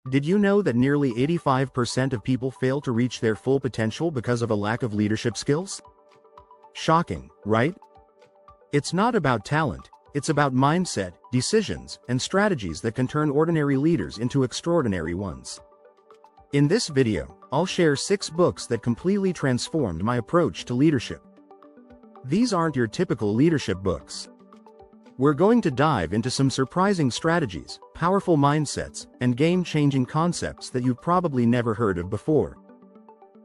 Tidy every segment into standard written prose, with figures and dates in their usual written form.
Did you know that nearly 85% of people fail to reach their full potential because of a lack of leadership skills? Shocking, right? It's not about talent, it's about mindset, decisions, and strategies that can turn ordinary leaders into extraordinary ones. In this video, I'll share 6 books that completely transformed my approach to leadership. These aren't your typical leadership books. We're going to dive into some surprising strategies, powerful mindsets, and game-changing concepts that you've probably never heard of before.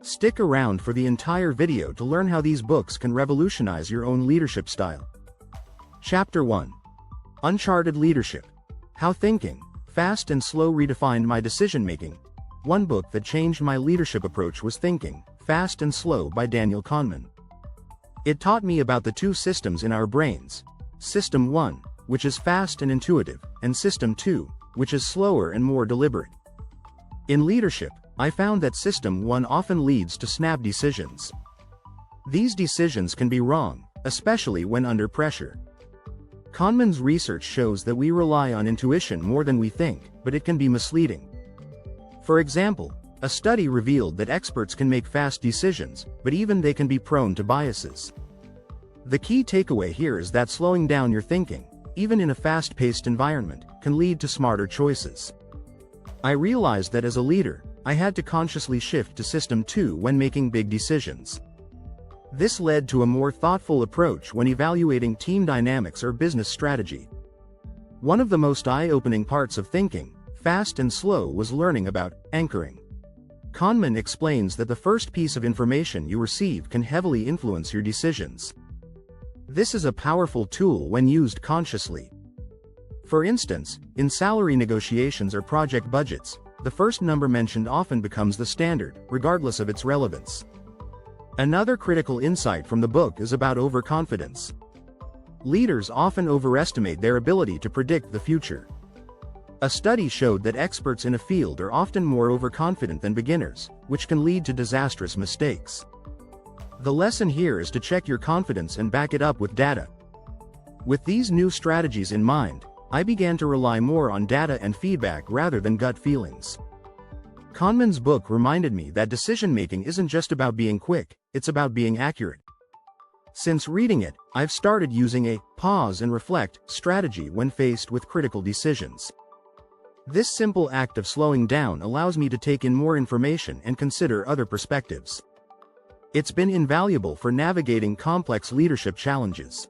Stick around for the entire video to learn how these books can revolutionize your own leadership style. Chapter 1. Uncharted Leadership. How Thinking Fast and Slow Redefined My Decision-Making. One book that changed my leadership approach was Thinking Fast and Slow by Daniel Kahneman. It taught me about the 2 systems in our brains. System 1, which is fast and intuitive, and System 2, which is slower and more deliberate. In leadership, I found that System 1 often leads to snap decisions. These decisions can be wrong, especially when under pressure. Kahneman's research shows that we rely on intuition more than we think, but it can be misleading. For example, a study revealed that experts can make fast decisions, but even they can be prone to biases. The key takeaway here is that slowing down your thinking, even in a fast-paced environment, can lead to smarter choices. I realized that as a leader, I had to consciously shift to System 2 when making big decisions. This led to a more thoughtful approach when evaluating team dynamics or business strategy. One of the most eye-opening parts of Thinking Fast and Slow was learning about anchoring. Kahneman explains that the first piece of information you receive can heavily influence your decisions. This is a powerful tool when used consciously. For instance, in salary negotiations or project budgets, the first number mentioned often becomes the standard, regardless of its relevance. Another critical insight from the book is about overconfidence. Leaders often overestimate their ability to predict the future. A study showed that experts in a field are often more overconfident than beginners, which can lead to disastrous mistakes. The lesson here is to check your confidence and back it up with data. With these new strategies in mind, I began to rely more on data and feedback rather than gut feelings. Kahneman's book reminded me that decision-making isn't just about being quick, it's about being accurate. Since reading it, I've started using a pause and reflect strategy when faced with critical decisions. This simple act of slowing down allows me to take in more information and consider other perspectives. It's been invaluable for navigating complex leadership challenges.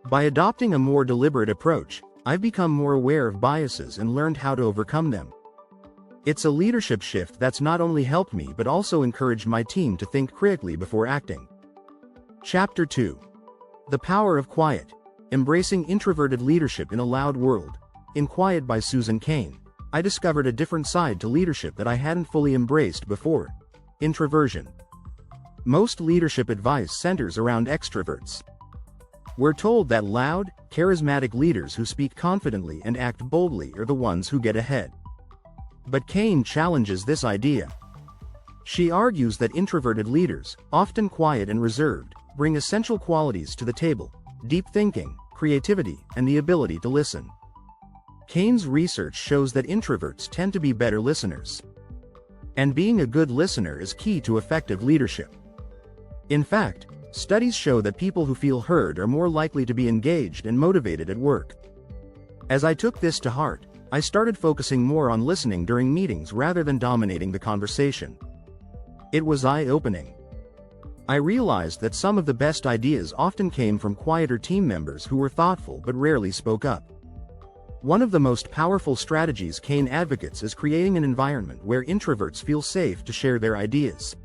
By adopting a more deliberate approach, I've become more aware of biases and learned how to overcome them. It's a leadership shift that's not only helped me but also encouraged my team to think critically before acting. Chapter 2. The Power of Quiet. Embracing Introverted Leadership in a Loud World. In Quiet by Susan Cain, I discovered a different side to leadership that I hadn't fully embraced before. Introversion. Most leadership advice centers around extroverts. We're told that loud, charismatic leaders who speak confidently and act boldly are the ones who get ahead. But Cain challenges this idea. She argues that introverted leaders, often quiet and reserved, bring essential qualities to the table: deep thinking, creativity, and the ability to listen. Cain's research shows that introverts tend to be better listeners. And being a good listener is key to effective leadership. In fact, studies show that people who feel heard are more likely to be engaged and motivated at work. As I took this to heart, I started focusing more on listening during meetings rather than dominating the conversation. It was eye-opening. I realized that some of the best ideas often came from quieter team members who were thoughtful but rarely spoke up. One of the most powerful strategies Cain advocates is creating an environment where introverts feel safe to share their ideas.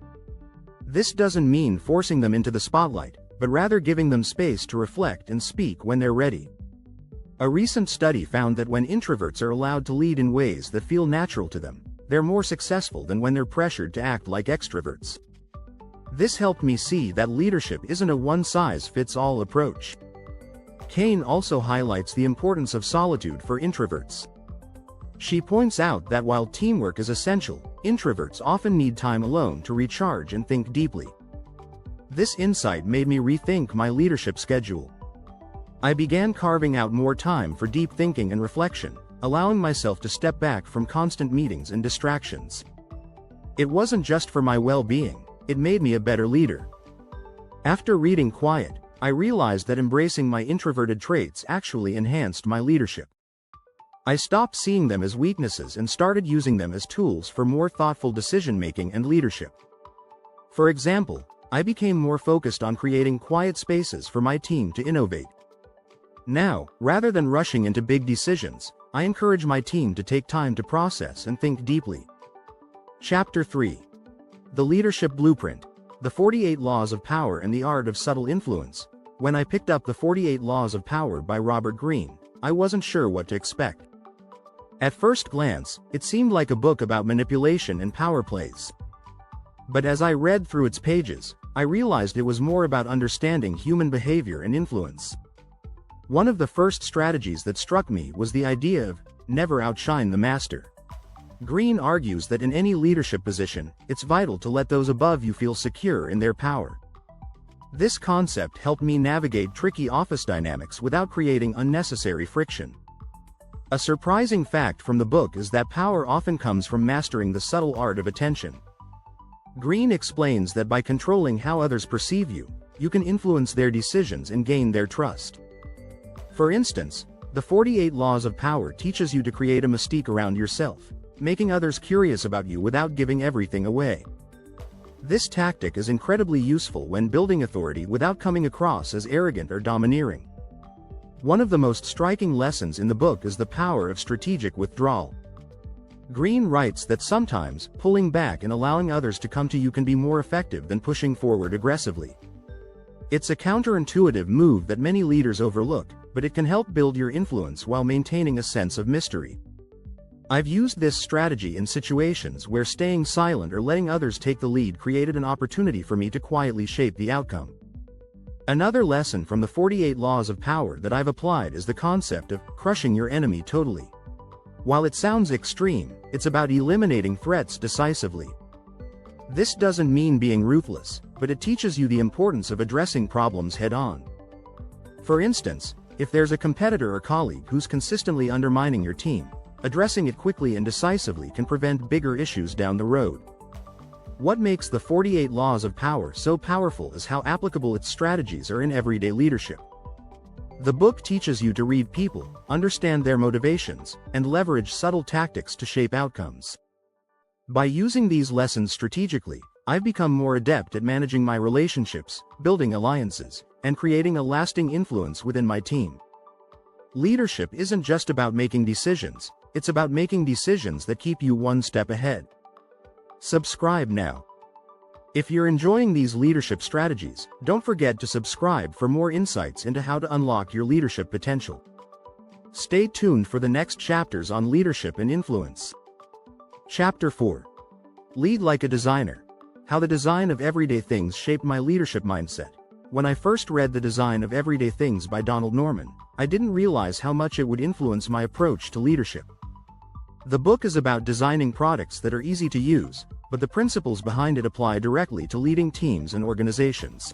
This doesn't mean forcing them into the spotlight, but rather giving them space to reflect and speak when they're ready. A recent study found that when introverts are allowed to lead in ways that feel natural to them, they're more successful than when they're pressured to act like extroverts. This helped me see that leadership isn't a one-size-fits-all approach. Cain also highlights the importance of solitude for introverts. She points out that while teamwork is essential, introverts often need time alone to recharge and think deeply. This insight made me rethink my leadership schedule. I began carving out more time for deep thinking and reflection, allowing myself to step back from constant meetings and distractions. It wasn't just for my well-being, it made me a better leader. After reading Quiet, I realized that embracing my introverted traits actually enhanced my leadership. I stopped seeing them as weaknesses and started using them as tools for more thoughtful decision-making and leadership. For example, I became more focused on creating quiet spaces for my team to innovate. Now, rather than rushing into big decisions, I encourage my team to take time to process and think deeply. Chapter 3. The Leadership Blueprint. The 48 Laws of Power and the Art of Subtle Influence. When I picked up The 48 Laws of Power by Robert Greene, I wasn't sure what to expect. At first glance, it seemed like a book about manipulation and power plays. But as I read through its pages, I realized it was more about understanding human behavior and influence. One of the first strategies that struck me was the idea of never outshine the master. Greene argues that in any leadership position, it's vital to let those above you feel secure in their power. This concept helped me navigate tricky office dynamics without creating unnecessary friction. A surprising fact from the book is that power often comes from mastering the subtle art of attention. Greene explains that by controlling how others perceive you, you can influence their decisions and gain their trust. For instance, the 48 Laws of Power teaches you to create a mystique around yourself, making others curious about you without giving everything away. This tactic is incredibly useful when building authority without coming across as arrogant or domineering. One of the most striking lessons in the book is the power of strategic withdrawal. Greene writes that sometimes, pulling back and allowing others to come to you can be more effective than pushing forward aggressively. It's a counterintuitive move that many leaders overlook, but it can help build your influence while maintaining a sense of mystery. I've used this strategy in situations where staying silent or letting others take the lead created an opportunity for me to quietly shape the outcome. Another lesson from the 48 Laws of Power that I've applied is the concept of crushing your enemy totally. While it sounds extreme, it's about eliminating threats decisively. This doesn't mean being ruthless, but it teaches you the importance of addressing problems head-on. For instance, if there's a competitor or colleague who's consistently undermining your team, addressing it quickly and decisively can prevent bigger issues down the road. What makes the 48 Laws of Power so powerful is how applicable its strategies are in everyday leadership. The book teaches you to read people, understand their motivations, and leverage subtle tactics to shape outcomes. By using these lessons strategically, I've become more adept at managing my relationships, building alliances, and creating a lasting influence within my team. Leadership isn't just about making decisions, it's about making decisions that keep you one step ahead. Subscribe now. If you're enjoying these leadership strategies, don't forget to subscribe for more insights into how to unlock your leadership potential. Stay tuned for the next chapters on leadership and influence. Chapter 4. Lead like a designer. How the design of everyday things shaped my leadership mindset. When I first read The Design of Everyday Things by Donald Norman, I didn't realize how much it would influence my approach to leadership. The book is about designing products that are easy to use, but the principles behind it apply directly to leading teams and organizations.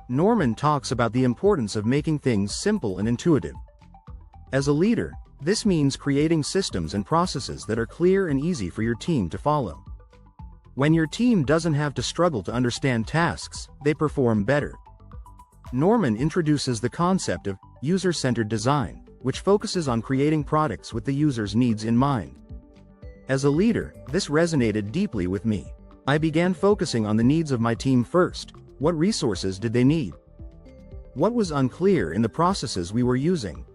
Norman talks about the importance of making things simple and intuitive. As a leader, this means creating systems and processes that are clear and easy for your team to follow. When your team doesn't have to struggle to understand tasks, they perform better. Norman introduces the concept of user-centered design, which focuses on creating products with the user's needs in mind. As a leader, this resonated deeply with me. I began focusing on the needs of my team first. What resources did they need? What was unclear in the processes we were using?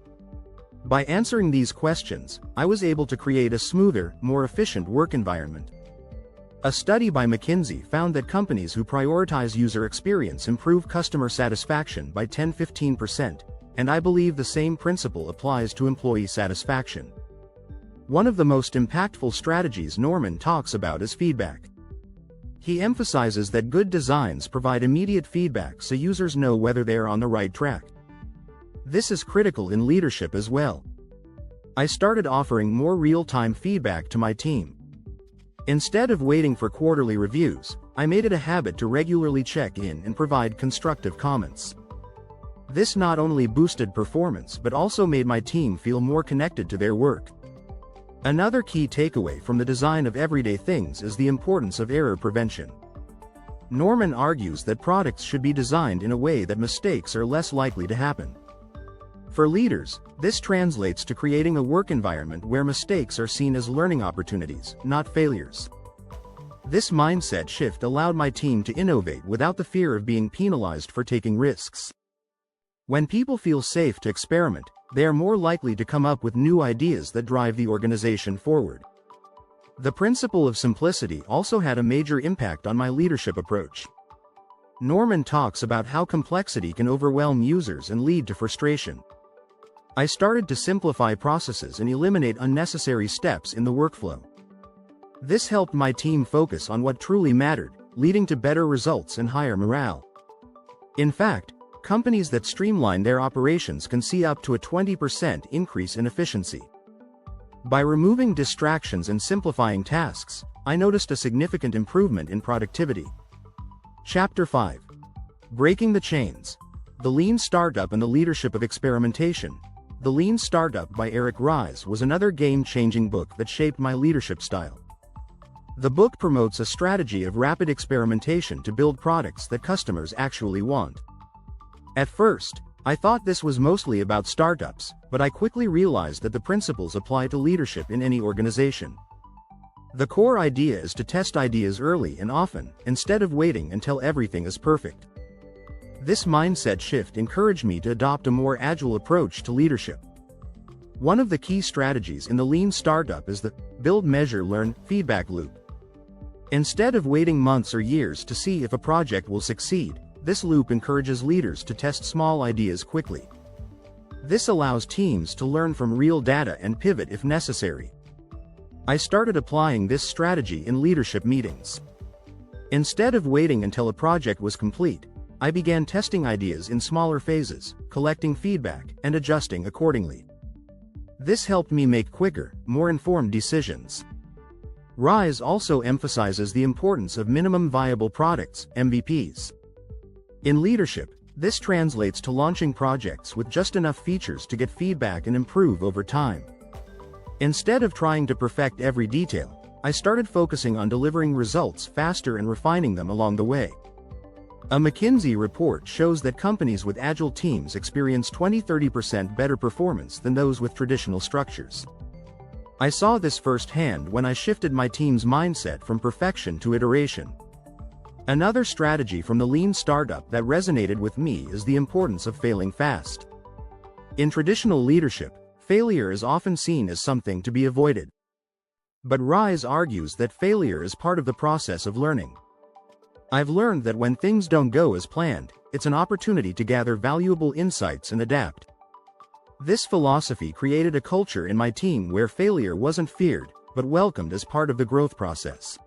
By answering these questions, I was able to create a smoother, more efficient work environment. A study by McKinsey found that companies who prioritize user experience improve customer satisfaction by 10–15%, and I believe the same principle applies to employee satisfaction. One of the most impactful strategies Norman talks about is feedback. He emphasizes that good designs provide immediate feedback so users know whether they are on the right track. This is critical in leadership as well. I started offering more real-time feedback to my team. Instead of waiting for quarterly reviews, I made it a habit to regularly check in and provide constructive comments. This not only boosted performance but also made my team feel more connected to their work. Another key takeaway from the design of everyday things is the importance of error prevention. Norman argues that products should be designed in a way that mistakes are less likely to happen. For leaders, this translates to creating a work environment where mistakes are seen as learning opportunities, not failures. This mindset shift allowed my team to innovate without the fear of being penalized for taking risks. When people feel safe to experiment, they are more likely to come up with new ideas that drive the organization forward. The principle of simplicity also had a major impact on my leadership approach. Norman talks about how complexity can overwhelm users and lead to frustration. I started to simplify processes and eliminate unnecessary steps in the workflow. This helped my team focus on what truly mattered, leading to better results and higher morale. In fact, companies that streamline their operations can see up to a 20% increase in efficiency. By removing distractions and simplifying tasks, I noticed a significant improvement in productivity. Chapter 5. Breaking the Chains. The Lean Startup and the Leadership of Experimentation. The Lean Startup by Eric Ries was another game-changing book that shaped my leadership style. The book promotes a strategy of rapid experimentation to build products that customers actually want. At first, I thought this was mostly about startups, but I quickly realized that the principles apply to leadership in any organization. The core idea is to test ideas early and often, instead of waiting until everything is perfect. This mindset shift encouraged me to adopt a more agile approach to leadership. One of the key strategies in the Lean Startup is the build, measure, learn feedback loop. Instead of waiting months or years to see if a project will succeed, this loop encourages leaders to test small ideas quickly. This allows teams to learn from real data and pivot if necessary. I started applying this strategy in leadership meetings. Instead of waiting until a project was complete, I began testing ideas in smaller phases, collecting feedback, and adjusting accordingly. This helped me make quicker, more informed decisions. Rise also emphasizes the importance of minimum viable products, MVPs. In leadership, this translates to launching projects with just enough features to get feedback and improve over time. Instead of trying to perfect every detail, I started focusing on delivering results faster and refining them along the way. A McKinsey report shows that companies with agile teams experience 20–30% better performance than those with traditional structures. I saw this firsthand when I shifted my team's mindset from perfection to iteration. Another strategy from the Lean Startup that resonated with me is the importance of failing fast. In traditional leadership, failure is often seen as something to be avoided. But Rise argues that failure is part of the process of learning. I've learned that when things don't go as planned, it's an opportunity to gather valuable insights and adapt. This philosophy created a culture in my team where failure wasn't feared, but welcomed as part of the growth process.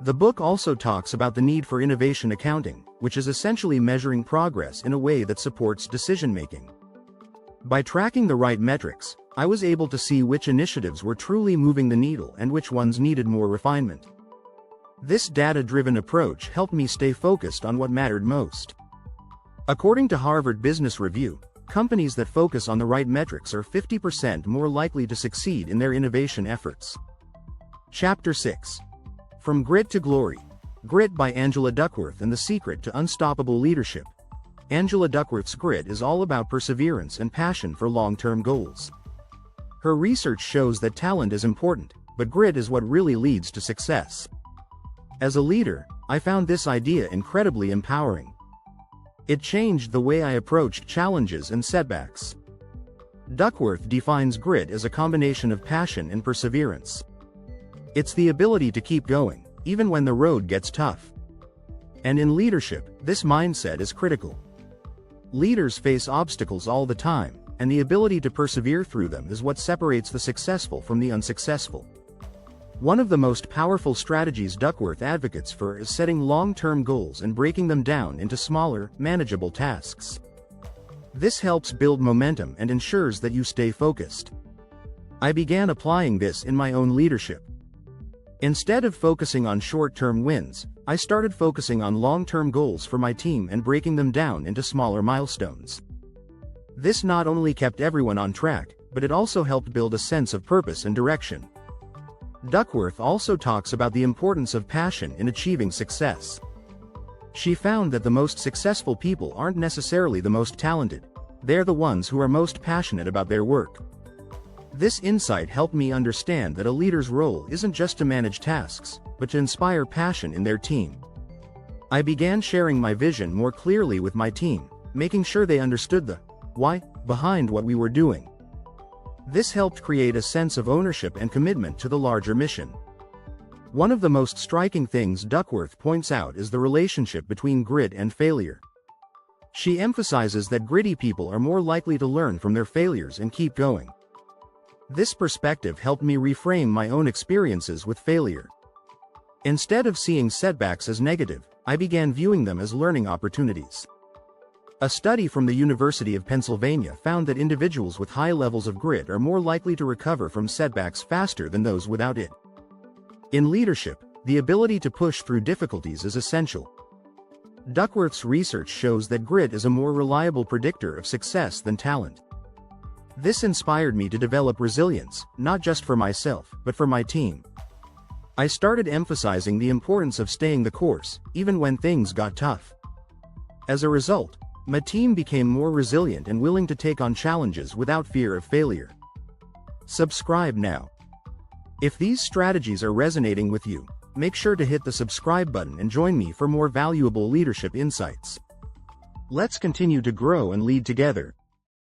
The book also talks about the need for innovation accounting, which is essentially measuring progress in a way that supports decision-making. By tracking the right metrics, I was able to see which initiatives were truly moving the needle and which ones needed more refinement. This data-driven approach helped me stay focused on what mattered most. According to Harvard Business Review, companies that focus on the right metrics are 50% more likely to succeed in their innovation efforts. Chapter 6. From Grit to Glory. Grit by Angela Duckworth and the Secret to Unstoppable Leadership. Angela Duckworth's grit is all about perseverance and passion for long-term goals. Her research shows that talent is important, but grit is what really leads to success. As a leader, I found this idea incredibly empowering. It changed the way I approached challenges and setbacks. Duckworth defines grit as a combination of passion and perseverance. It's the ability to keep going, even when the road gets tough. And in leadership, this mindset is critical. Leaders face obstacles all the time, and the ability to persevere through them is what separates the successful from the unsuccessful. One of the most powerful strategies Duckworth advocates for is setting long-term goals and breaking them down into smaller, manageable tasks. This helps build momentum and ensures that you stay focused. I began applying this in my own leadership. Instead of focusing on short-term wins, I started focusing on long-term goals for my team and breaking them down into smaller milestones. This not only kept everyone on track, but it also helped build a sense of purpose and direction. Duckworth also talks about the importance of passion in achieving success. She found that the most successful people aren't necessarily the most talented. They're the ones who are most passionate about their work. This insight helped me understand that a leader's role isn't just to manage tasks, but to inspire passion in their team. I began sharing my vision more clearly with my team, making sure they understood the why behind what we were doing. This helped create a sense of ownership and commitment to the larger mission. One of the most striking things Duckworth points out is the relationship between grit and failure. She emphasizes that gritty people are more likely to learn from their failures and keep going. This perspective helped me reframe my own experiences with failure. Instead of seeing setbacks as negative, I began viewing them as learning opportunities. A study from the University of Pennsylvania found that individuals with high levels of grit are more likely to recover from setbacks faster than those without it. In leadership, the ability to push through difficulties is essential. Duckworth's research shows that grit is a more reliable predictor of success than talent. This inspired me to develop resilience, not just for myself, but for my team. I started emphasizing the importance of staying the course, even when things got tough. As a result, my team became more resilient and willing to take on challenges without fear of failure. Subscribe now. If these strategies are resonating with you, make sure to hit the subscribe button and join me for more valuable leadership insights. Let's continue to grow and lead together.